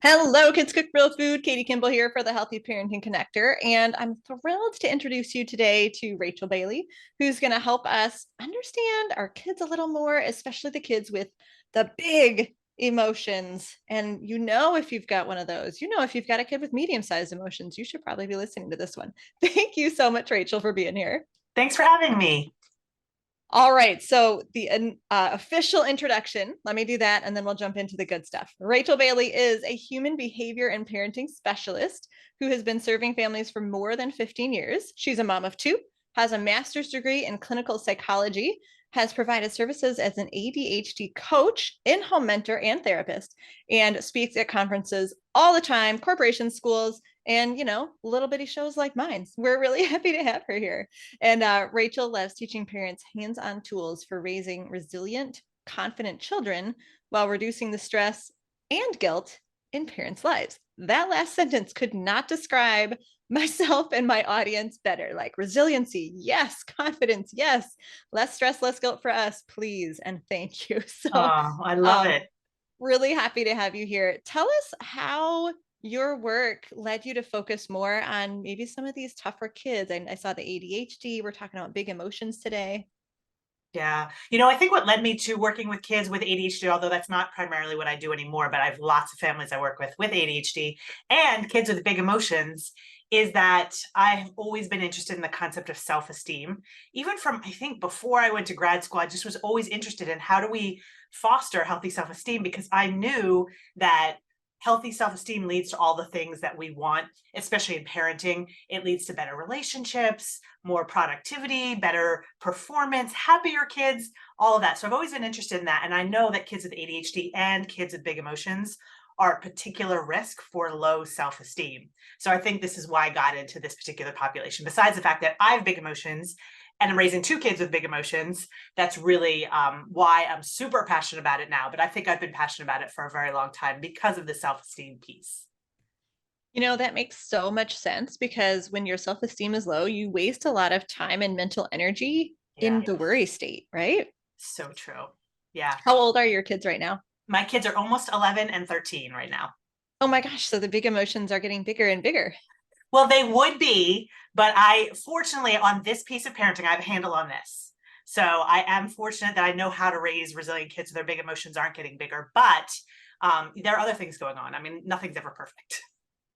Hello, Kids Cook Real Food. Katie Kimball here for the Healthy Parenting Connector. And I'm thrilled to introduce you today to Rachel Bailey, who's going to help us understand our kids a little more, especially the kids with the big emotions. And if you've got one of those, if you've got a kid with medium sized emotions, you should probably be listening to this one. Thank you so much, Rachel, for being here. Thanks for having me. All right. So the official introduction, let me do that, and then we'll jump into the good stuff. Rachel Bailey is a human behavior and parenting specialist who has been serving families for more than 15 years. She's a mom of two, has a master's degree in clinical psychology, has provided services as an ADHD coach, in-home mentor, and therapist, and speaks at conferences all the time, corporations, schools, and little bitty shows like mine. We're really happy to have her here. And Rachel loves teaching parents hands-on tools for raising resilient, confident children while reducing the stress and guilt in parents' lives. That last sentence could not describe myself and my audience better. Like resiliency, yes. Confidence, yes. Less stress, less guilt for us, please. And thank you. So Oh, I love um, it. really happy to have you here. Tell us how your work led you to focus more on maybe some of these tougher kids. I saw the ADHD. We're talking about big emotions today. Yeah. I think what led me to working with kids with ADHD, although that's not primarily what I do anymore, but I have lots of families I work with ADHD and kids with big emotions, is that I've always been interested in the concept of self-esteem. Even from, I think, before I went to grad school, I just was always interested in how do we foster healthy self-esteem, because I knew that healthy self-esteem leads to all the things that we want, especially in parenting. It leads to better relationships, more productivity, better performance, happier kids, all of that. So I've always been interested in that. And I know that kids with ADHD and kids with big emotions are at particular risk for low self-esteem. So I think this is why I got into this particular population. Besides the fact that I have big emotions and I'm raising two kids with big emotions, that's really why I'm super passionate about it now. But I think I've been passionate about it for a very long time because of the self-esteem piece. That makes so much sense because when your self esteem is low, you waste a lot of time and mental energy Yeah, in the worry state, right? so true. Yeah. How old are your kids right now? My kids are almost 11 and 13 right now. Oh my gosh. So the big emotions are getting bigger and bigger. Well, they would be, but I fortunately on this piece of parenting, I have a handle on this. So I am fortunate that I know how to raise resilient kids so their big emotions aren't getting bigger. But there are other things going on. I mean, nothing's ever perfect.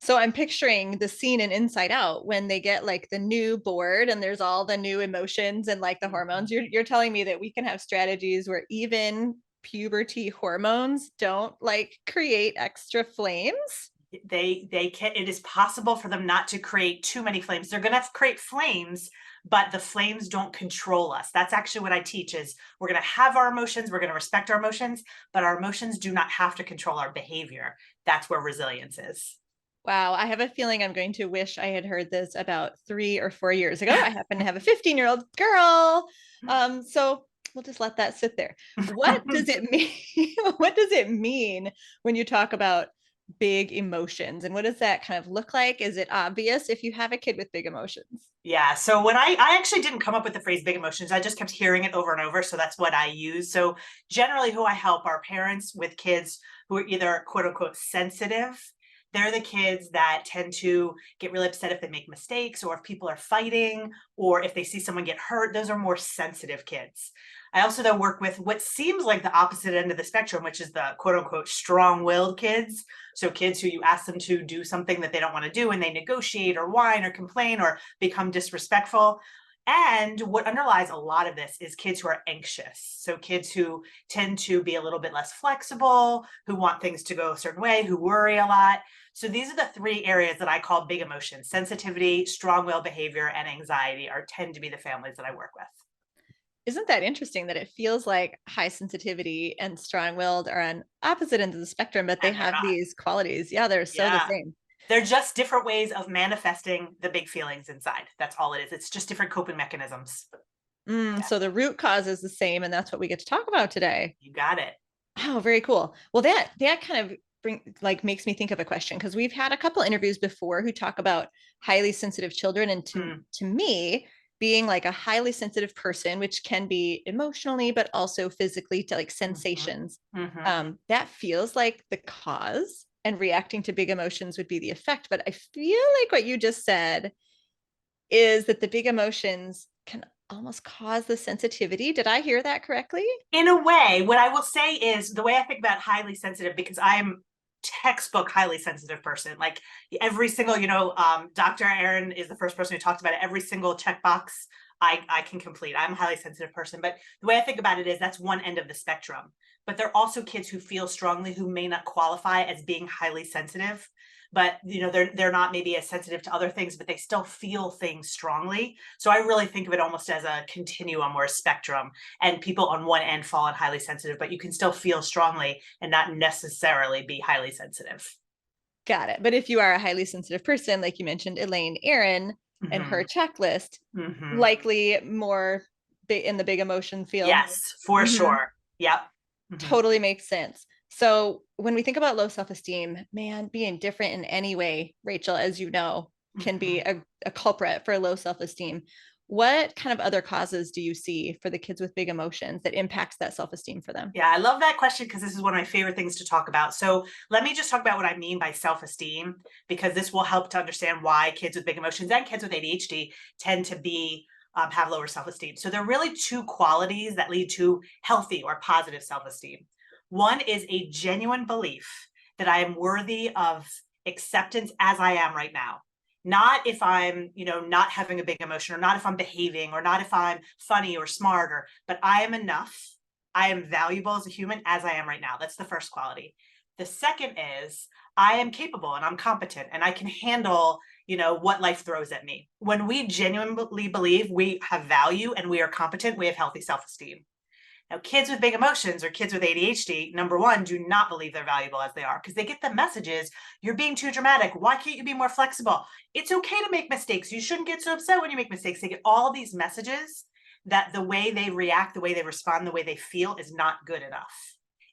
So I'm picturing the scene in Inside Out when they get like the new board and there's all the new emotions and like the hormones. You're telling me that we can have strategies where even puberty hormones don't like create extra flames? They can, it is possible for them not to create too many flames. They're going to create flames, but the flames don't control us. That's actually what I teach is we're going to have our emotions, we're going to respect our emotions, but our emotions do not have to control our behavior. That's where resilience is. Wow, I have a feeling I'm going to wish I had heard this about 3 or 4 years ago. I happen to have a 15-year-old girl. So we'll just let that sit there. What does it mean? What does it mean when you talk about big emotions? And what does that kind of look like? Is it obvious if you have a kid with big emotions? Yeah. So when I actually didn't come up with the phrase big emotions, I just kept hearing it over and over. So that's what I use. So generally who I help are parents with kids who are either quote unquote sensitive. They're the kids that tend to get really upset if they make mistakes or if people are fighting or if they see someone get hurt. Those are more sensitive kids. I also though work with what seems like the opposite end of the spectrum, which is the quote unquote strong-willed kids. So kids who you ask them to do something that they don't want to do and they negotiate or whine or complain or become disrespectful. And what underlies a lot of this is kids who are anxious. So kids who tend to be a little bit less flexible, who want things to go a certain way, who worry a lot. So these are the three areas that I call big emotions: sensitivity, strong-willed behavior, and anxiety are tend to be the families that I work with. Isn't that interesting that it feels like high sensitivity and strong-willed are on opposite ends of the spectrum, but they And they're have not. these qualities? Yeah, they're so the Yeah. same. They're just different ways of manifesting the big feelings inside. That's all it is. It's just different coping mechanisms. Yeah, So the root cause is the same, and that's what we get to talk about today. you got it. Oh, very cool. Well, that kind of makes me think of a question because we've had a couple interviews before who talk about highly sensitive children, and to Mm, to me, being like a highly sensitive person, which can be emotionally but also physically to like mhm, sensations, mhm. that feels like the cause. and reacting to big emotions would be the effect. But I feel like what you just said is that the big emotions can almost cause the sensitivity. Did I hear that correctly? In a way, what I will say is the way I think about highly sensitive, because I'm textbook highly sensitive person. Like every single, Dr. Aaron is the first person who talked about it. Every single checkbox I can complete. I'm a highly sensitive person. But the way I think about it is that's one end of the spectrum. But there are also kids who feel strongly who may not qualify as being highly sensitive. But they're not maybe as sensitive to other things, but they still feel things strongly. So I really think of it almost as a continuum or a spectrum. And people on one end fall on highly sensitive, but you can still feel strongly and not necessarily be highly sensitive. Got it. But if you are a highly sensitive person, like you mentioned, Elaine Aaron and her Mm-hmm. checklist, Mm-hmm. likely more in the big emotion field. Yes, for Mhm. sure. Yep. Mm-hmm. Totally makes sense. So when we think about low self-esteem, man, being different in any way, Rachel, as you know, can be Mm-hmm. a culprit for low self-esteem. What kind of other causes do you see for the kids with big emotions that impacts that self-esteem for them? Yeah, I love that question because this is one of my favorite things to talk about. So let me just talk about what I mean by self-esteem, because this will help to understand why kids with big emotions and kids with ADHD tend to be have lower self-esteem. So there are really two qualities that lead to healthy or positive self-esteem. One is a genuine belief that I am worthy of acceptance as I am right now. Not if I'm, not having a big emotion, or not if I'm behaving, or not if I'm funny or smart, but I am enough. I am valuable as a human as I am right now. That's the first quality. The second is I am capable and I'm competent and I can handle, what life throws at me. When we genuinely believe we have value and we are competent, we have healthy self-esteem. Now, kids with big emotions or kids with ADHD, number one, do not believe they're valuable as they are because they get the messages, you're being too dramatic. Why can't you be more flexible? It's okay to make mistakes. You shouldn't get so upset when you make mistakes. They get all these messages that the way they react, the way they respond, the way they feel is not good enough,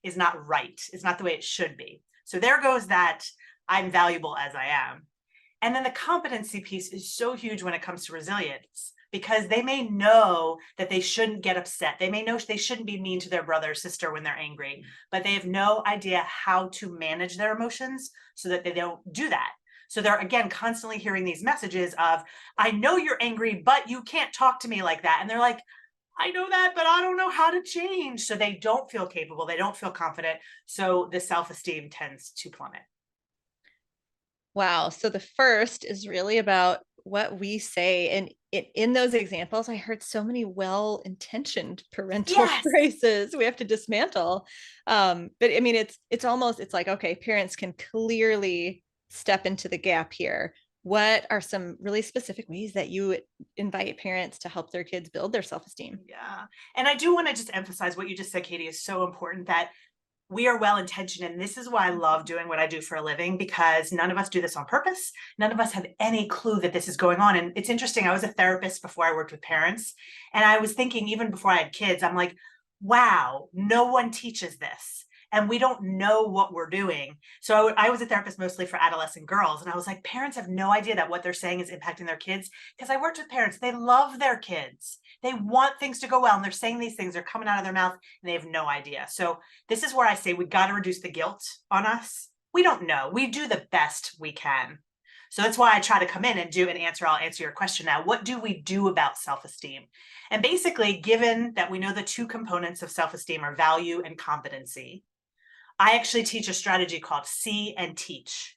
is not right, is not the way it should be. So there goes that I'm valuable as I am. And then the competency piece is so huge when it comes to resilience, because they may know that they shouldn't get upset. They may know they shouldn't be mean to their brother or sister when they're angry, but they have no idea how to manage their emotions so that they don't do that. So they're, again, constantly hearing these messages of, I know you're angry, but you can't talk to me like that. And they're like, I know that, but I don't know how to change. So they don't feel capable. They don't feel confident. So the self-esteem tends to plummet. Wow. So the first is really about what we say. And in those examples, I heard so many well-intentioned parental Yes. phrases we have to dismantle. But I mean, it's like, okay, parents can clearly step into the gap here. What are some really specific ways that you invite parents to help their kids build their self-esteem? Yeah. And I do want to just emphasize what you just said, Katie, is so important, that we are well intentioned. And this is why I love doing what I do for a living, because none of us do this on purpose. None of us have any clue that this is going on. And it's interesting. I was a therapist before I worked with parents. And I was thinking, even before I had kids, I'm like, wow, no one teaches this. And we don't know what we're doing. So I was a therapist mostly for adolescent girls. And I was like, parents have no idea that what they're saying is impacting their kids. Because I worked with parents, they love their kids. They want things to go well. And they're saying these things, they're coming out of their mouth, and they have no idea. So this is where I say we got to reduce the guilt on us. We don't know. We do the best we can. So that's why I try to come in and I'll answer your question now. What do we do about self-esteem? And basically, given that we know the two components of self-esteem are value and competency, I actually teach a strategy called See and Teach,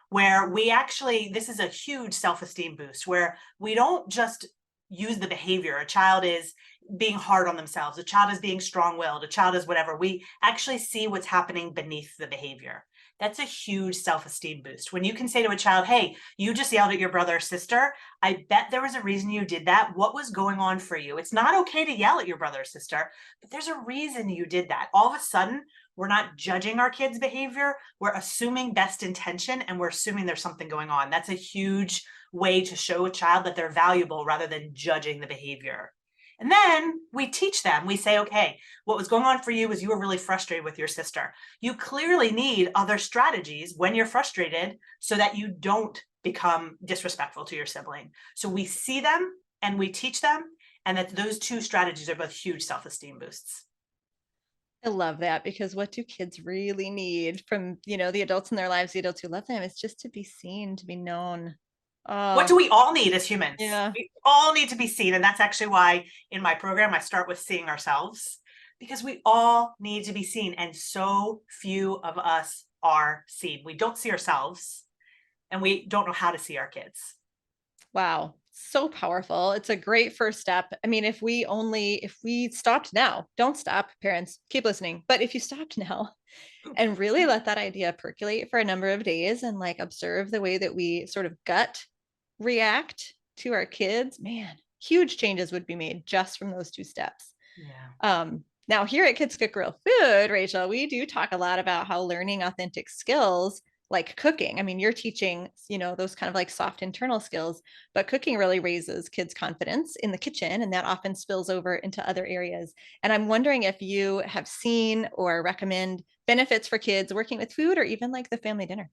where this is a huge self-esteem boost, where we don't just use the behavior. A child is being hard on themselves, a child is being strong-willed, a child is whatever. We actually see what's happening beneath the behavior. That's a huge self-esteem boost. When you can say to a child, hey, you just yelled at your brother or sister. I bet there was a reason you did that. What was going on for you? It's not okay to yell at your brother or sister, but there's a reason you did that. All of a sudden, we're not judging our kids' behavior. We're assuming best intention, and we're assuming there's something going on. That's a huge way to show a child that they're valuable rather than judging the behavior. And then we teach them. We say, okay, what was going on for you is you were really frustrated with your sister. You clearly need other strategies when you're frustrated so that you don't become disrespectful to your sibling. So we see them and we teach them, and that those two strategies are both huge self-esteem boosts. I love that because what do kids really need from, the adults in their lives, the adults who love them, is just to be seen, to be known. What Oh, do we all need as humans? yeah. We all need to be seen. And that's actually why in my program, I start with seeing ourselves, because we all need to be seen. And so few of us are seen. We don't see ourselves, and we don't know how to see our kids. Wow. So powerful. It's a great first step. I mean, if we stopped now, don't stop, parents, keep listening. But if you stopped now and really let that idea percolate for a number of days and like observe the way that we sort of gut react to our kids, man, huge changes would be made just from those two steps. Yeah. Now, here at Kids Cook Real Food, Rachel, we do talk a lot about how learning authentic skills like cooking. I mean, you're teaching, those kind of like soft internal skills, but cooking really raises kids' confidence in the kitchen, and that often spills over into other areas. And I'm wondering if you have seen or recommend benefits for kids working with food or even like the family dinner.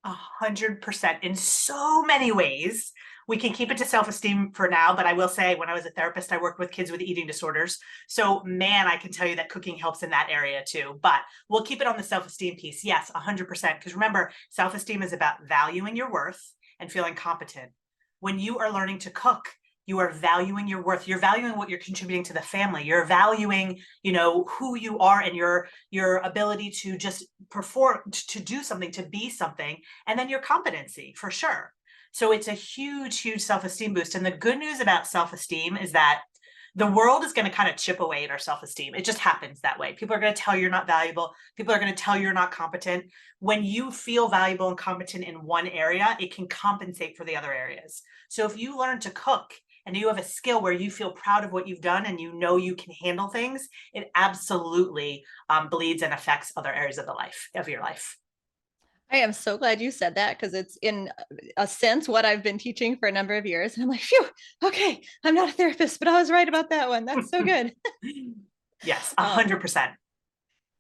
100% in so many ways. We can keep it to self-esteem for now, but I will say when I was a therapist, I worked with kids with eating disorders. So man, I can tell you that cooking helps in that area too, but we'll keep it on the self-esteem piece. Yes, 100%. Because remember, self-esteem is about valuing your worth and feeling competent. When you are learning to cook, you are valuing your worth. You're valuing what you're contributing to the family. You're valuing, who you are and your ability to just perform, to do something, to be something, and then your competency for sure. So it's a huge, huge self-esteem boost. And the good news about self-esteem is that the world is going to kind of chip away at our self-esteem. It just happens that way. People are going to tell you're not valuable. People are going to tell you're not competent. When you feel valuable and competent in one area, it can compensate for the other areas. So if you learn to cook and you have a skill where you feel proud of what you've done and you know you can handle things, it absolutely bleeds and affects other areas of your life. I am so glad you said that because it's in a sense what I've been teaching for a number of years. And I'm like, phew, okay, I'm not a therapist, but I was right about that one. That's so good. Yes, a Um, 100%.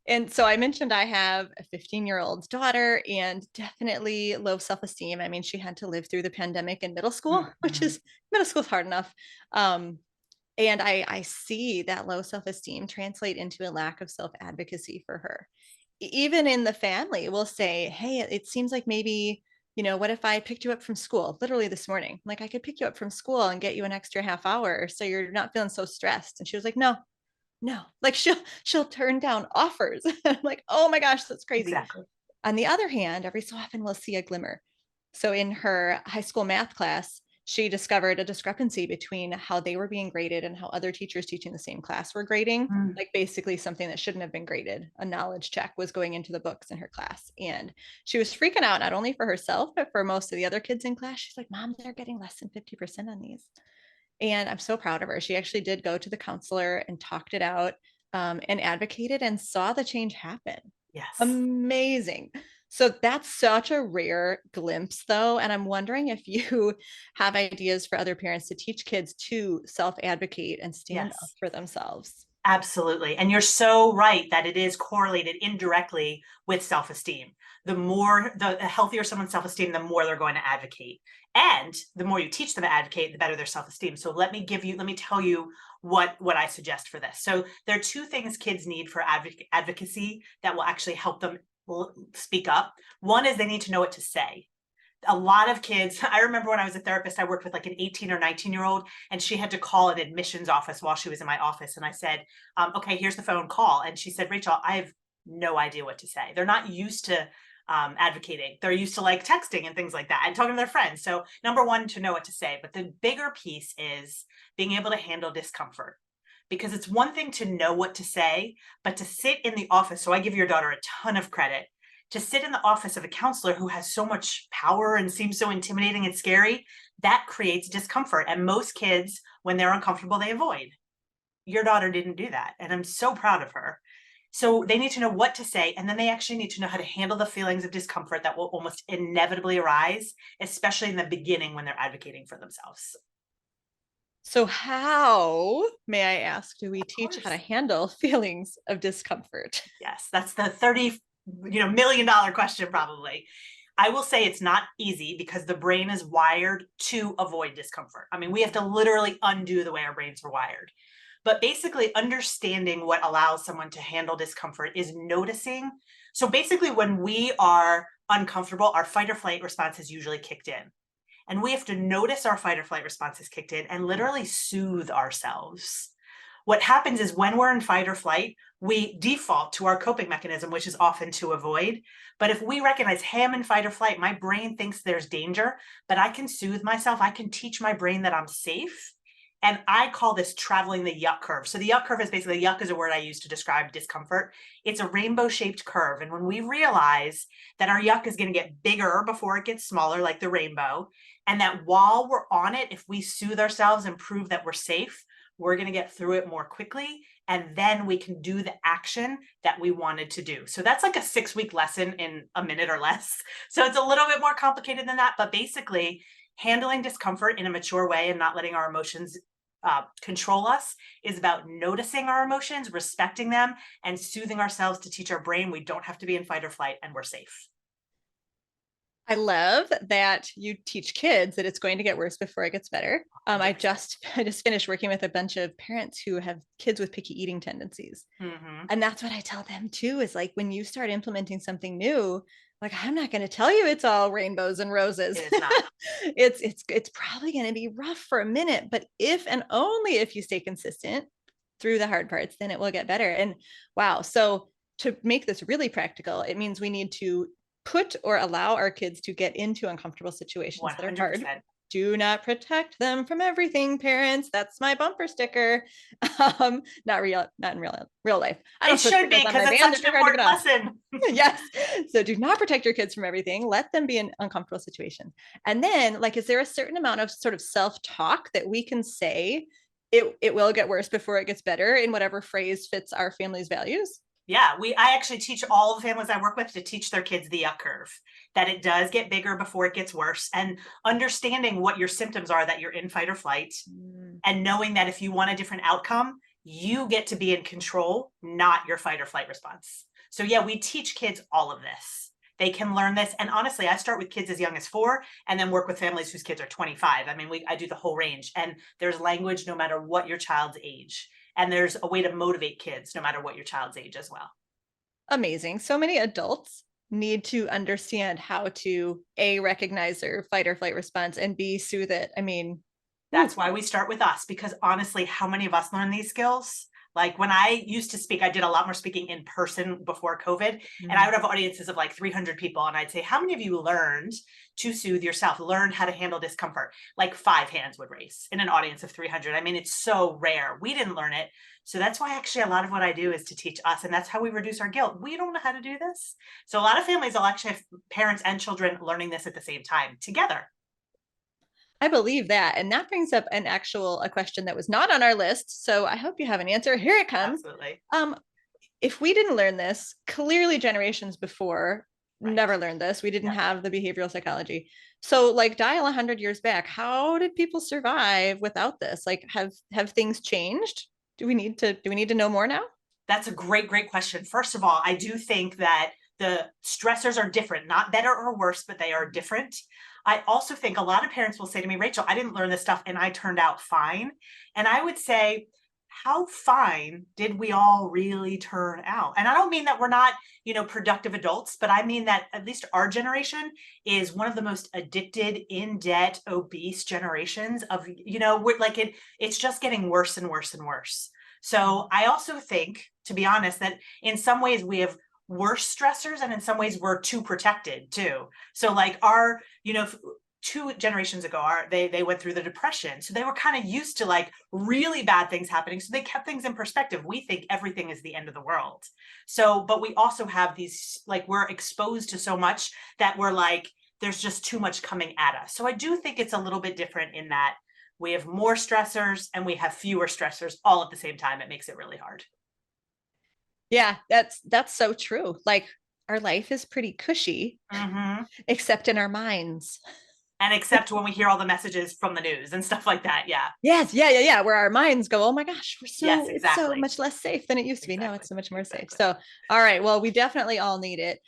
and so I mentioned I have a 15-year-old daughter and definitely low self-esteem. I mean, she had to live through the pandemic in middle school, which Mm-hmm. is middle school's hard enough. Um, and I see that low self-esteem translate into a lack of self-advocacy for her. Even in the family, we'll say, hey, it seems like maybe, what if I picked you up from school literally this morning? Like, I could pick you up from school and get you an extra half hour so you're not feeling so stressed. And she was like, no, no, like she'll turn down offers. I'm like, oh my gosh, that's crazy. Exactly. On the other hand, every so often we'll see a glimmer. So in her high school math class, she discovered a discrepancy between how they were being graded and how other teachers teaching the same class were grading. Mm. Like basically something that shouldn't have been graded. A knowledge check was going into the books in her class. And she was freaking out, not only for herself, but for most of the other kids in class. She's like, Mom, they're getting less than 50% on these. And I'm so proud of her. She actually did go to the counselor and talked it out, and advocated and saw the change happen. Yes. Amazing. So that's such a rare glimpse, though. And I'm wondering if you have ideas for other parents to teach kids to self advocate and stand up Yes. for themselves. Absolutely. And you're so right that it is correlated indirectly with self-esteem. The healthier someone's self-esteem, the more they're going to advocate. And the more you teach them to advocate, the better their self-esteem. So let me tell you what I suggest for this. So there are two things kids need for advocacy that will actually help them speak up. One is they need to know what to say. A lot of kids, I remember when I was a therapist, I worked with like an 18 or 19-year-old, and she had to call an admissions office while she was in my office. And I said, okay, here's the phone, call. And she said, Rachel, I have no idea what to say. They're not used to advocating. They're used to like texting and things like that and talking to their friends. So number one, to know what to say. But the bigger piece is being able to handle discomfort, because it's one thing to know what to say, but to sit in the office. So I give your daughter a ton of credit. To sit in the office of a counselor who has so much power and seems so intimidating and scary, that creates discomfort. And most kids, when they're uncomfortable, they avoid. Your daughter didn't do that. And I'm so proud of her. So they need to know what to say. And then they actually need to know how to handle the feelings of discomfort that will almost inevitably arise, especially in the beginning when they're advocating for themselves. So, how, may I ask, do we Of teach how to course. handle feelings of discomfort? Yes, that's the 30 million-dollar question probably. I will say it's not easy because the brain is wired to avoid discomfort. I mean, we have to literally undo the way our brains are wired. But basically, understanding what allows someone to handle discomfort is noticing. So basically, when we are uncomfortable, our fight or flight response is usually kicked in. And we have to notice our fight or flight response is kicked in and literally soothe ourselves. What happens is when we're in fight or flight, we default to our coping mechanism, which is often to avoid. But if we recognize, hey, I'm in fight or flight, my brain thinks there's danger, but I can soothe myself. I can teach my brain that I'm safe. And I call this traveling the yuck curve. So the yuck curve is basically, yuck is a word I use to describe discomfort. It's a rainbow shaped curve. And when we realize that our yuck is going to get bigger before it gets smaller, like the rainbow, and that while we're on it, if we soothe ourselves and prove that we're safe, we're going to get through it more quickly. And then we can do the action that we wanted to do. So that's like a 6-week lesson in a minute or less. So it's a little bit more complicated than that. But basically, handling discomfort in a mature way and not letting our emotions control us is about noticing our emotions, respecting them, and soothing ourselves to teach our brain we don't have to be in fight or flight and we're safe. I love that you teach kids that it's going to get worse before it gets better. I 100%. just I just finished working with a bunch of parents who have kids with picky eating tendencies. Mm-hmm. And that's what I tell them too, is like when you start implementing something new, like I'm not going to tell you it's all rainbows and roses. It is not. It's probably going to be rough for a minute, but if and only if you stay consistent through the hard parts, then it will get better. And wow, so to make this really practical, it means we need to put or allow our kids to get into uncomfortable situations that are hard. 100%. Do not protect them from everything, parents. That's my bumper sticker. Not real, not in real life. I don't It put should be stickers on because my it's van. such They're an too hard to get important off. lesson. Yes. So do not protect your kids from everything. Let them be in uncomfortable situations. And then, like, is there a certain amount of sort of self-talk that we can say it will get worse before it gets better in whatever phrase fits our family's values? Yeah, I actually teach all the families I work with to teach their kids the yuck curve, that it does get bigger before it gets worse, and understanding what your symptoms are that you're in fight or flight, and knowing that if you want a different outcome, you get to be in control, not your fight or flight response. So yeah, we teach kids all of this. They can learn this. And honestly, I start with kids as young as 4 and then work with families whose kids are 25. I mean, I do the whole range, and there's language no matter what your child's age. And there's a way to motivate kids no matter what your child's age as well. Amazing. So many adults need to understand how to A, recognize their fight or flight response, and B, soothe it. I mean, That's why we start with us, because honestly, how many of us learn these skills? Like when I used to speak, I did a lot more speaking in person before COVID, and I would have audiences of like 300 people. And I'd say, how many of you learned to soothe yourself, learned how to handle discomfort? Like 5 hands would raise in an audience of 300. I mean, it's so rare. We didn't learn it. So that's why actually a lot of what I do is to teach us. And that's how we reduce our guilt. We don't know how to do this. So a lot of families will actually have parents and children learning this at the same time together. I believe that. And that brings up a question that was not on our list. So I hope you have an answer. Here it comes. Absolutely. If we didn't learn this, clearly generations before Right. never learned this. We didn't Yeah. have the behavioral psychology. So like dial 100 years back, how did people survive without this? Like have things changed? Do we need to know more now? That's a great, great question. First of all, I do think that the stressors are different, not better or worse, but they are different. I also think a lot of parents will say to me, Rachel, I didn't learn this stuff and I turned out fine. And I would say, how fine did we all really turn out? And I don't mean that we're not, productive adults, but I mean that at least our generation is one of the most addicted, in debt, obese generations of, we're like it's just getting worse and worse and worse. So I also think, to be honest, that in some ways we have worse stressors, and in some ways we're too protected too. So like our, 2 generations ago, they went through the depression, so they were kind of used to like really bad things happening, so they kept things in perspective. We think everything is the end of the world. So but we also have these, like, we're exposed to so much that we're like, there's just too much coming at us. So I do think it's a little bit different in that we have more stressors and we have fewer stressors all at the same time. It makes it really hard. Yeah, that's so true. Like our life is pretty cushy, Mm-hmm. except in our minds. And except when we hear all the messages from the news and stuff like that. Yeah. Yes, yeah. Where our minds go, oh my gosh, Yes, it's so exactly. much less safe than it used to be. Now Exactly. it's so much more safe. Exactly. So, all right, well, we definitely all need it.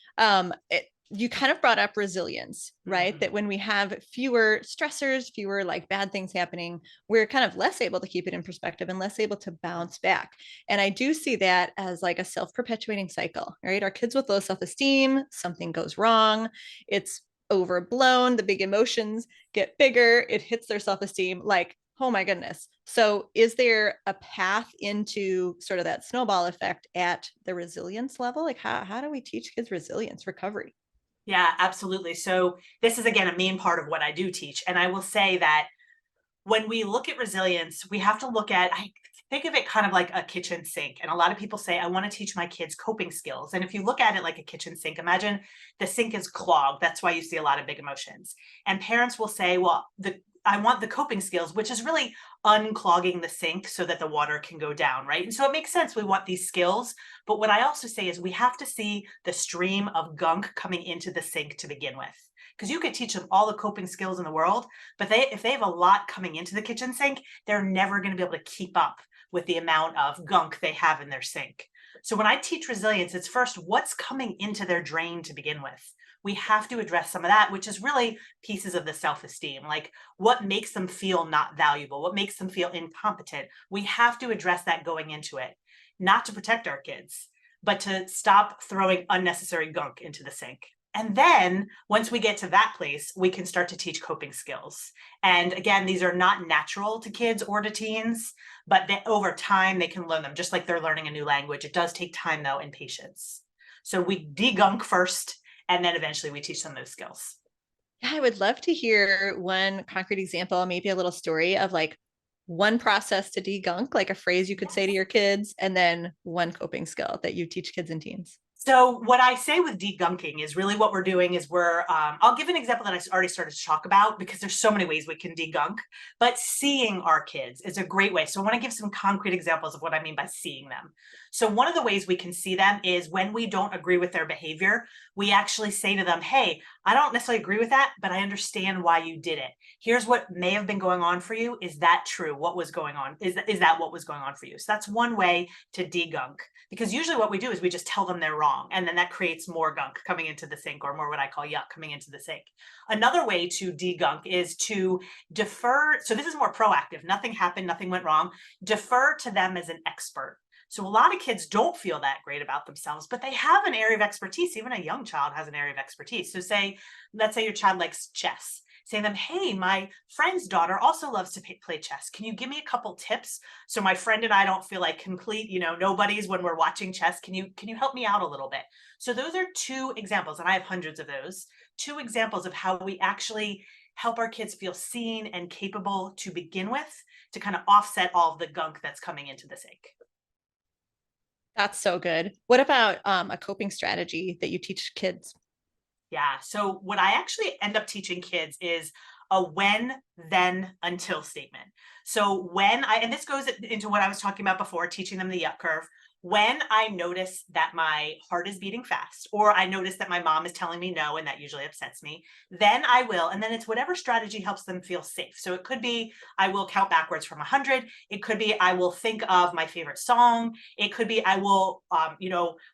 you kind of brought up resilience, right? Mhm. That when we have fewer stressors, fewer like bad things happening, we're kind of less able to keep it in perspective and less able to bounce back. And I do see that as like a self-perpetuating cycle, right? Our kids with low self-esteem, something goes wrong, it's overblown, the big emotions get bigger, it hits their self-esteem like, oh my goodness. So is there a path into sort of that snowball effect at the resilience level? Like how do we teach kids resilience, recovery? Yeah, absolutely. So this is again a main part of what I do teach. And I will say that when we look at resilience, we have to look at, I think of it kind of like a kitchen sink. And a lot of people say, I want to teach my kids coping skills. And if you look at it like a kitchen sink, imagine the sink is clogged. That's why you see a lot of big emotions. And parents will say, well, I want the coping skills, which is really unclogging the sink so that the water can go down, right? And so it makes sense. We want these skills. But what I also say is we have to see the stream of gunk coming into the sink to begin with. Because you could teach them all the coping skills in the world, but if they have a lot coming into the kitchen sink, they're never going to be able to keep up with the amount of gunk they have in their sink. So when I teach resilience, it's first what's coming into their drain to begin with. We have to address some of that, which is really pieces of the self-esteem, like what makes them feel not valuable, what makes them feel incompetent. We have to address that going into it, not to protect our kids, but to stop throwing unnecessary gunk into the sink. And then once we get to that place, we can start to teach coping skills. And again, these are not natural to kids or to teens, but over time they can learn them just like they're learning a new language. It does take time though and patience. So we degunk first, and then eventually we teach them those skills. Yeah, I would love to hear one concrete example, maybe a little story of like one process to degunk, like a phrase you could say to Yes. your kids, and then one coping skill that you teach kids and teens. So what I say with degunking is really what we're doing is I'll give an example that I already started to talk about because there's so many ways we can degunk, but seeing our kids is a great way. So I want to give some concrete examples of what I mean by seeing them. So one of the ways we can see them is when we don't agree with their behavior, we actually say to them, hey, I don't necessarily agree with that, but I understand why you did it. Here's what may have been going on for you. Is that true? What was going on? Is that what was going on for you? So that's one way to degunk, because usually what we do is we just tell them they're wrong, and then that creates more gunk coming into the sink, or more what I call yuck coming into the sink. Another way to degunk is to defer. So this is more proactive. Nothing happened, nothing went wrong. Defer to them as an expert. So a lot of kids don't feel that great about themselves, but they have an area of expertise. Even a young child has an area of expertise. So let's say your child likes chess. Say to them, hey, my friend's daughter also loves to play chess. Can you give me a couple tips so my friend and I don't feel like complete, nobodies when we're watching chess? Can you help me out a little bit? So those are two examples, and I have hundreds of those, two examples of how we actually help our kids feel seen and capable to begin with, to kind of offset all of the gunk that's coming into the sink. That's so good. What about a coping strategy that you teach kids? Yeah. So what I actually end up teaching kids is a when, then, until statement. So and this goes into what I was talking about before, teaching them the yuck curve. When I notice that my heart is beating fast, or I notice that my mom is telling me no, and that usually upsets me, then I will. And then it's whatever strategy helps them feel safe. So it could be I will count backwards from 100. It could be I will think of my favorite song. It could be I will,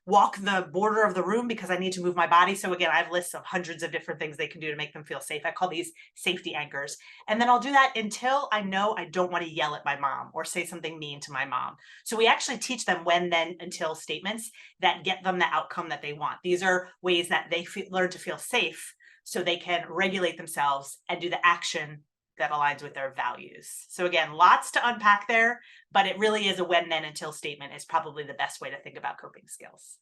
walk the border of the room because I need to move my body. So again, I have lists of hundreds of different things they can do to make them feel safe. I call these safety anchors. And then I'll do that until I know I don't want to yell at my mom or say something mean to my mom. So we actually teach them when, then, until statements that get them the outcome that they want. These are ways that they learn to feel safe so they can regulate themselves and do the action that aligns with their values. So again, lots to unpack there, but it really is a when, then, until statement is probably the best way to think about coping skills.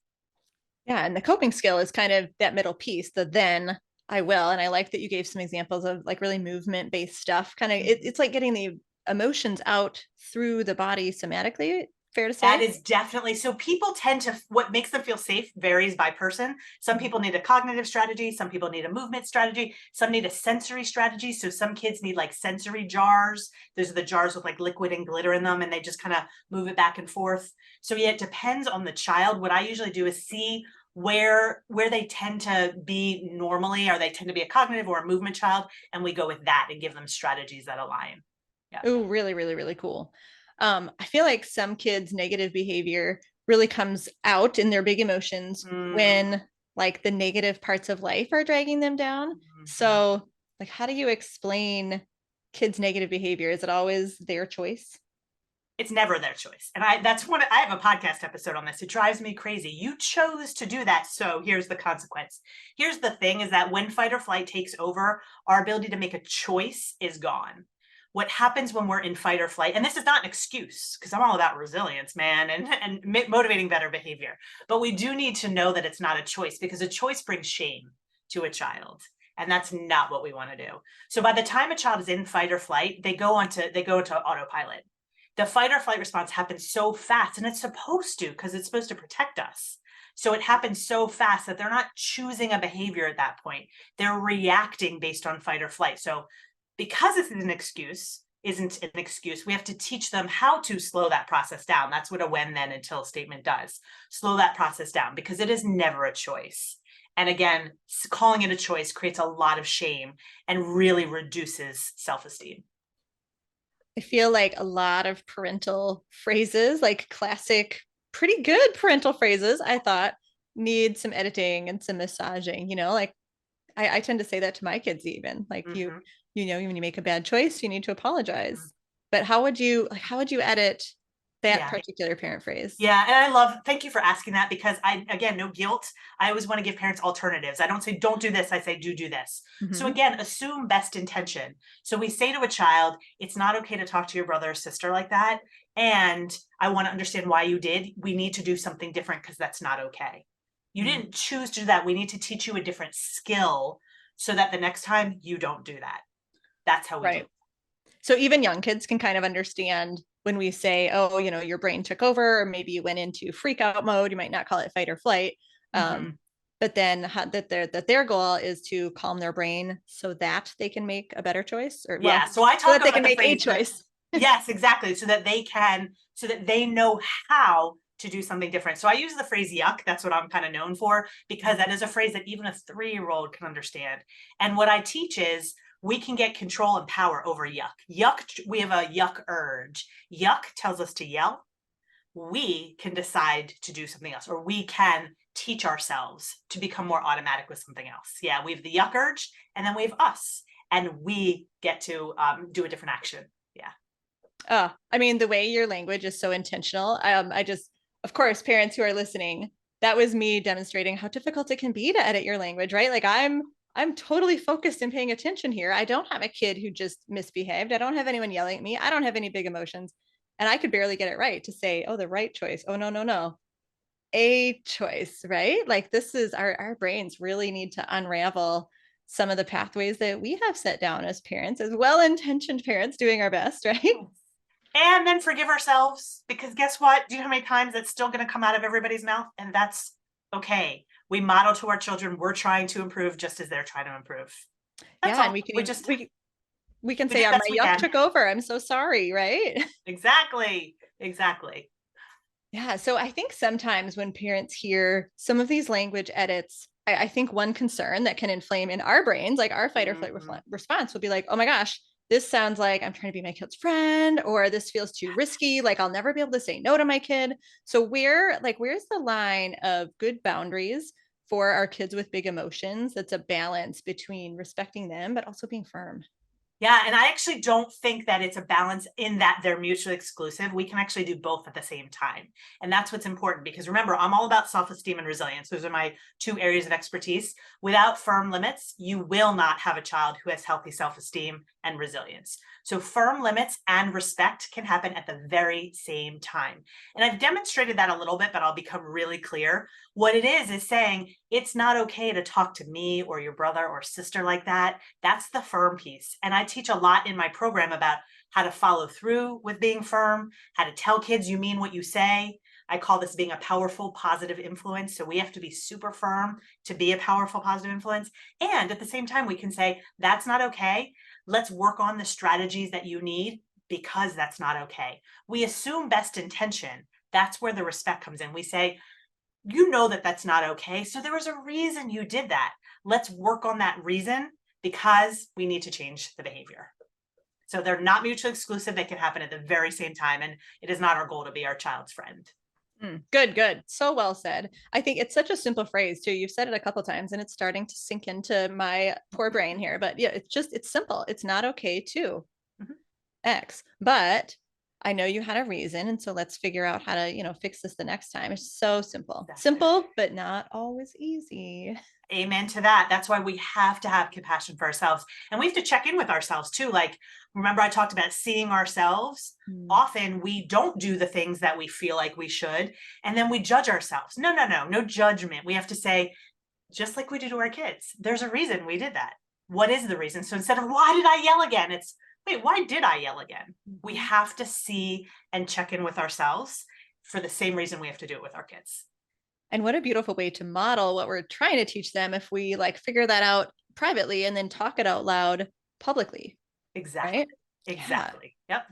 Yeah, and the coping skill is kind of that middle piece, the then I will. And I like that you gave some examples of like really movement based stuff. Kind of it's like getting the emotions out through the body somatically. Fair to That say? is definitely, so people tend to, what makes them feel safe varies by person. Some people need a cognitive strategy, some people need a movement strategy, some need a sensory strategy. So some kids need like sensory jars. Those are the jars with like liquid and glitter in them, and they just kind of move it back and forth. So yeah, it depends on the child. What I usually do is see where they tend to be normally, or they tend to be a cognitive or a movement child, and we go with that and give them strategies that align. Yeah. Oh, really, really, really cool. I feel like some kids' negative behavior really comes out in their big emotions Mm, when like the negative parts of life are dragging them down. Mhm. So, like, how do you explain kids' negative behavior? Is it always their choice? It's never their choice. And I have a podcast episode on this. It drives me crazy. You chose to do that. So here's the consequence. Here's the thing is that when fight or flight takes over, our ability to make a choice is gone. What happens when we're in fight or flight, and this is not an excuse because I'm all about resilience, man, and motivating better behavior. But we do need to know that it's not a choice because a choice brings shame to a child. And that's not what we want to do. So by the time a child is in fight or flight, they go into autopilot. The fight or flight response happens so fast, and it's supposed to because it's supposed to protect us. So it happens so fast that they're not choosing a behavior at that point. They're reacting based on fight or flight. So because it's an excuse, isn't an excuse, we have to teach them how to slow that process down. That's what a when, then, until statement does. Slow that process down because it is never a choice. And again, calling it a choice creates a lot of shame and really reduces self-esteem. I feel like a lot of parental phrases, like classic, pretty good parental phrases, I thought need some editing and some massaging, like I tend to say that to my kids even like Mm-hmm. when you make a bad choice, you need to Mm-hmm. apologize. But how would you edit that Yeah. particular parent phrase? Yeah, and thank you for asking that because again, no guilt. I always want to give parents alternatives. I don't say don't do this, I say do this. So Mm-hmm. again, assume best intention. So we say to a child, it's not okay to talk to your brother or sister like that. And I want to understand why you did. We need to do something different because that's not okay. You Mm-hmm. didn't choose to do that. We need to teach you a different skill so that the next time you don't do that. That's how we do Right. it. So even young kids can kind of understand when we say, oh, your brain took over, or maybe you went into freak out mode. You might not call it fight or flight. Mm-hmm. But then that their goal is to calm their brain so that they can make a better choice, or Yeah. well, So I so talk that they about can the make a phrase that, choice. yes, exactly. So that they know how to do something different. So I use the phrase yuck. That's what I'm kind of known for because that is a phrase that even a 3-year-old can understand. And what I teach is we can get control and power over yuck. Yuck, we have a yuck urge. Yuck tells us to yell. We can decide to do something else, or we can teach ourselves to become more automatic with something else. Yeah, we have the yuck urge, and then we have us, and we get to do a different action. Yeah. I mean, the way your language is so intentional. Of course, parents who are listening, that was me demonstrating how difficult it can be to edit your language, right? Like I'm totally focused and paying attention here. I don't have a kid who just misbehaved. I don't have anyone yelling at me. I don't have any big emotions. And I could barely get it right to say, oh, the right choice. Oh, no, no, no. A choice, right? Like this is our brains really need to unravel some of the pathways that we have set down as parents, as well-intentioned parents doing our best, right? And then forgive ourselves because guess what? Do you know how many times it's still going to come out of everybody's mouth? And that's okay. We model to our children, we're trying to improve just as they're trying to improve. That's Yeah, and all. we can even we can We do say, the my best we yuck can. took over. I'm so sorry, right? Exactly. Exactly. Yeah. So I think sometimes when parents hear some of these language edits, I think one concern that can inflame in our brains, like our fight or flight Mm-hmm. response, will be like, oh my gosh, this sounds like I'm trying to be my kid's friend, or this feels too risky. Like I'll never be able to say no to my kid. So where's the line of good boundaries for our kids with big emotions? That's a balance between respecting them, but also being firm. Yeah, and I actually don't think that it's a balance in that they're mutually exclusive. We can actually do both at the same time. And that's what's important because remember, I'm all about self-esteem and resilience. Those are my 2 areas of expertise. Without firm limits, you will not have a child who has healthy self-esteem and resilience. So firm limits and respect can happen at the very same time. And I've demonstrated that a little bit, but I'll become really clear. What it is saying it's not okay to talk to me or your brother or sister like that. That's the firm piece. And I teach a lot in my program about how to follow through with being firm, how to tell kids you mean what you say. I call this being a powerful positive influence. So we have to be super firm to be a powerful positive influence. And at the same time, we can say, that's not okay. Let's work on the strategies that you need because that's not okay. We assume best intention. That's where the respect comes in. We say, you know that that's not okay. So there was a reason you did that. Let's work on that reason because we need to change the behavior. So they're not mutually exclusive. They can happen at the very same time. And it is not our goal to be our child's friend. Good, good. So well said. I think it's such a simple phrase too. You've said it a couple times and it's starting to sink into my poor brain here. But yeah, it's simple. It's not okay to Mhm. X. But I know you had a reason. And so let's figure out how to, fix this the next time. It's so simple. Exactly. Simple, but not always easy. Amen to that. That's why we have to have compassion for ourselves. And we have to check in with ourselves too. Like, remember, I talked about seeing ourselves. Mm. Often we don't do the things that we feel like we should. And then we judge ourselves. No, no, no, no judgment. We have to say, just like we do to our kids, there's a reason we did that. What is the reason? So instead of, why did I yell again? It's, wait, why did I yell again? We have to see and check in with ourselves for the same reason we have to do it with our kids. And what a beautiful way to model what we're trying to teach them if we like figure that out privately and then talk it out loud publicly, Exactly. right? Yeah. Exactly. Yep.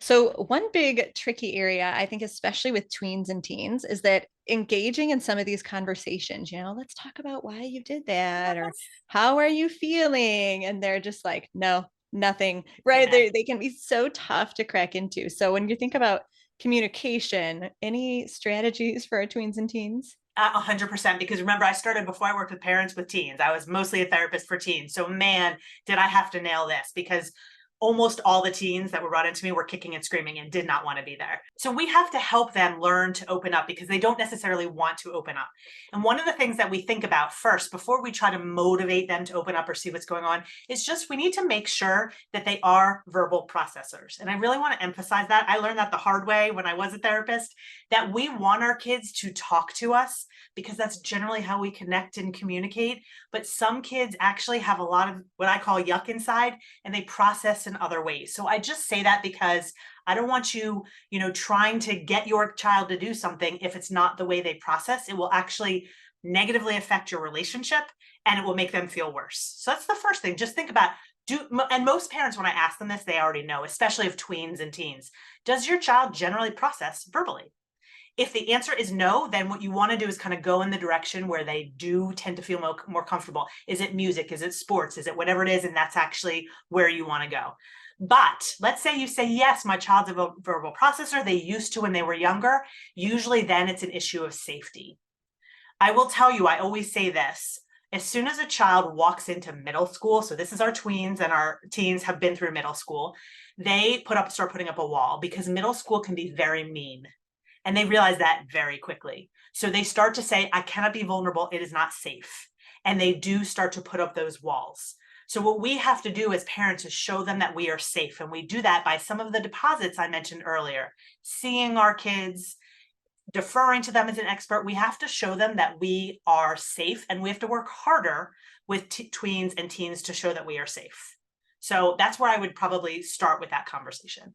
So, one big tricky area, I think, especially with tweens and teens, is that engaging in some of these conversations, let's talk about why you did that or Yes. how are you feeling? And they're just like, no, nothing, right? Amen. They can be so tough to crack into. So, when you think about communication, any strategies for our tweens and teens? 100%. Because remember, I started before I worked with parents with teens. I was mostly a therapist for teens. So, man, did I have to nail this because almost all the teens that were brought into me were kicking and screaming and did not want to be there. So we have to help them learn to open up because they don't necessarily want to open up. And one of the things that we think about first before we try to motivate them to open up or see what's going on is just we need to make sure that they are verbal processors. And I really want to emphasize that. I learned that the hard way when I was a therapist, that we want our kids to talk to us because that's generally how we connect and communicate. But some kids actually have a lot of what I call yuck inside and they process in other ways. So I just say that because I don't want you, trying to get your child to do something if it's not the way they process. It will actually negatively affect your relationship and it will make them feel worse. So that's the first thing. Just think about and most parents, when I ask them this, they already know, especially of tweens and teens. Does your child generally process verbally? If the answer is no, then what you want to do is kind of go in the direction where they do tend to feel more comfortable. Is it music? Is it sports? Is it whatever it is? And that's actually where you want to go. But let's say you say, yes, my child's a verbal processor. They used to when they were younger. Usually then it's an issue of safety. I will tell you, I always say this. As soon as a child walks into middle school, so this is our tweens and our teens have been through middle school, they start putting up a wall because middle school can be very mean. And they realize that very quickly. So they start to say, I cannot be vulnerable. It is not safe. And they do start to put up those walls. So what we have to do as parents is show them that we are safe. And we do that by some of the deposits I mentioned earlier, seeing our kids, deferring to them as an expert. We have to show them that we are safe and we have to work harder with tweens and teens to show that we are safe. So that's where I would probably start with that conversation.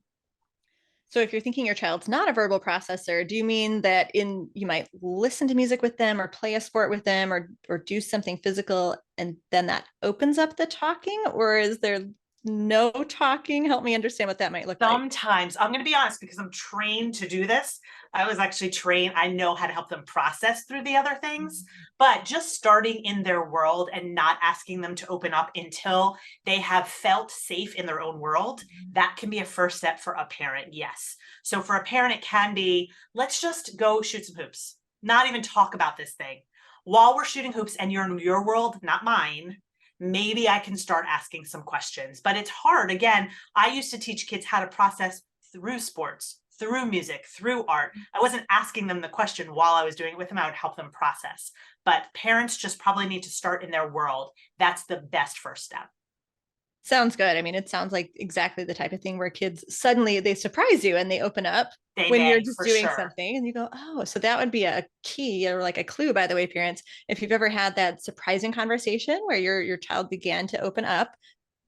So if you're thinking your child's not a verbal processor, do you mean that you might listen to music with them or play a sport with them or do something physical and then that opens up the talking, or is there no talking? Help me understand what that might look like. Sometimes I'm going to be honest because I'm trained to do this. I was actually trained. I know how to help them process through the other things, but just starting in their world and not asking them to open up until they have felt safe in their own world, that can be a first step for a parent. Yes. So for a parent, it can be, let's just go shoot some hoops, not even talk about this thing. While we're shooting hoops and you're in your world, not mine, maybe I can start asking some questions. But it's hard. Again, I used to teach kids how to process through sports, through music, through art. I wasn't asking them the question while I was doing it with them. I would help them process. But parents just probably need to start in their world. That's the best first step. Sounds good. I mean, it sounds like exactly the type of thing where kids suddenly they surprise you and they open up They when you're may, just for doing sure. something and you go, oh, so that would be a key or like a clue, by the way, parents. If you've ever had that surprising conversation where your child began to open up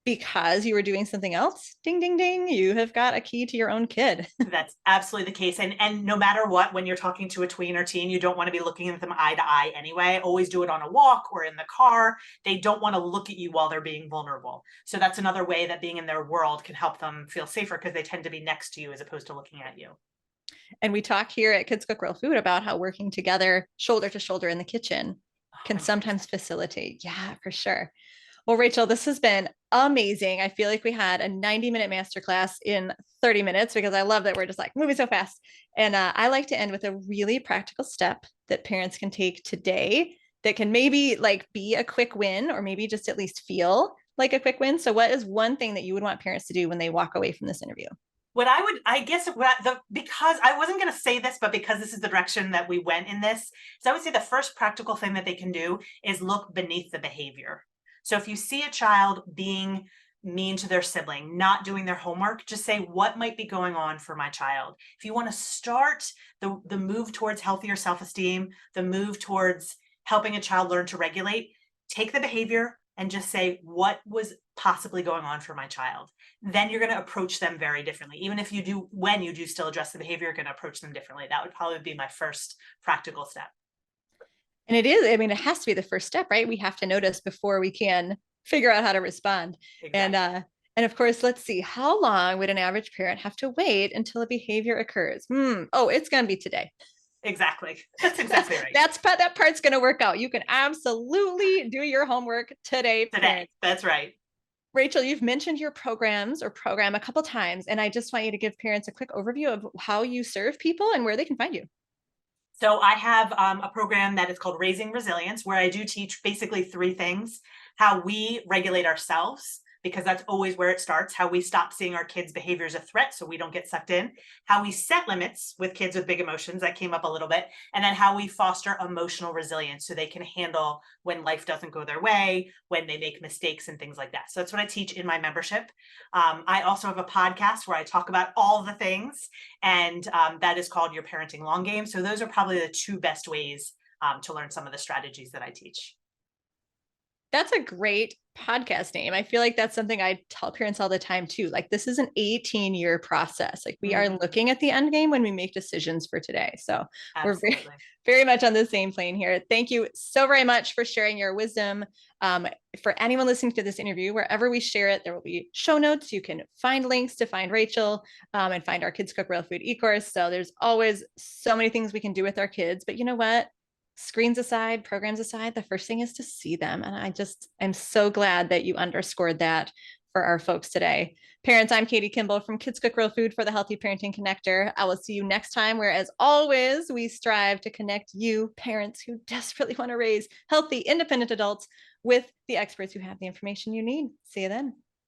because you were doing something else, ding, ding, ding, you have got a key to your own kid. That's absolutely the case. And no matter what, when you're talking to a tween or teen, you don't want to be looking at them eye to eye anyway. Always do it on a walk or in the car. They don't want to look at you while they're being vulnerable. So that's another way that being in their world can help them feel safer because they tend to be next to you as opposed to looking at you. And we talk here at Kids Cook Real Food about how working together, shoulder to shoulder in the kitchen, can 100%. sometimes facilitate. Yeah, for sure. Well, Rachel, this has been amazing. I feel like we had a 90-minute masterclass in 30 minutes because I love that we're just like moving so fast. And I like to end with a really practical step that parents can take today that can maybe like be a quick win or maybe just at least feel like a quick win. So, what is one thing that you would want parents to do when they walk away from this interview? What I would, I guess, because I wasn't going to say this, but because this is the direction that we went in this, so I would say the first practical thing that they can do is look beneath the behavior. So if you see a child being mean to their sibling, not doing their homework, just say, what might be going on for my child? If you want to start the move towards healthier self-esteem, the move towards helping a child learn to regulate, take the behavior and just say, what was possibly going on for my child? Then you're going to approach them very differently. Even if you do, when you do still address the behavior, you're going to approach them differently. That would probably be my first practical step. And it is, I mean, it has to be the first step, right? We have to notice before we can figure out how to respond. Exactly. And of course, let's see, how long would an average parent have to wait until a behavior occurs? Oh, it's going to be today. Exactly. That's exactly right. That part's going to work out. You can absolutely do your homework today, Today. parents. That's right. Rachel, you've mentioned your programs or program a couple times, and I just want you to give parents a quick overview of how you serve people and where they can find you. So I have a program that is called Raising Resilience, where I do teach basically three things: how we regulate ourselves, because that's always where it starts, how we stop seeing our kids' behavior as a threat so we don't get sucked in, how we set limits with kids with big emotions, that came up a little bit, and then how we foster emotional resilience so they can handle when life doesn't go their way, when they make mistakes and things like that. So that's what I teach in my membership. I also have a podcast where I talk about all the things, and that is called Your Parenting Long Game. So those are probably the two best ways to learn some of the strategies that I teach. That's a great podcast name. I feel like that's something I tell parents all the time too. Like this is an 18-year process. Like we are looking at the end game when we make decisions for today. So we're very, Absolutely. very much on the same plane here. Thank you so very much for sharing your wisdom. For anyone listening to this interview, wherever we share it, there will be show notes. You can find links to find Rachel and find our Kids Cook Real Food e-course. So there's always so many things we can do with our kids. But you know what? Screens aside, programs aside, the first thing is to see them. And I'm so glad that you underscored that for our folks today. Parents, I'm Katie Kimball from Kids Cook Real Food for the Healthy Parenting Connector. I will see you next time, where, as always, we strive to connect you, parents who desperately want to raise healthy, independent adults, with the experts who have the information you need. See you then.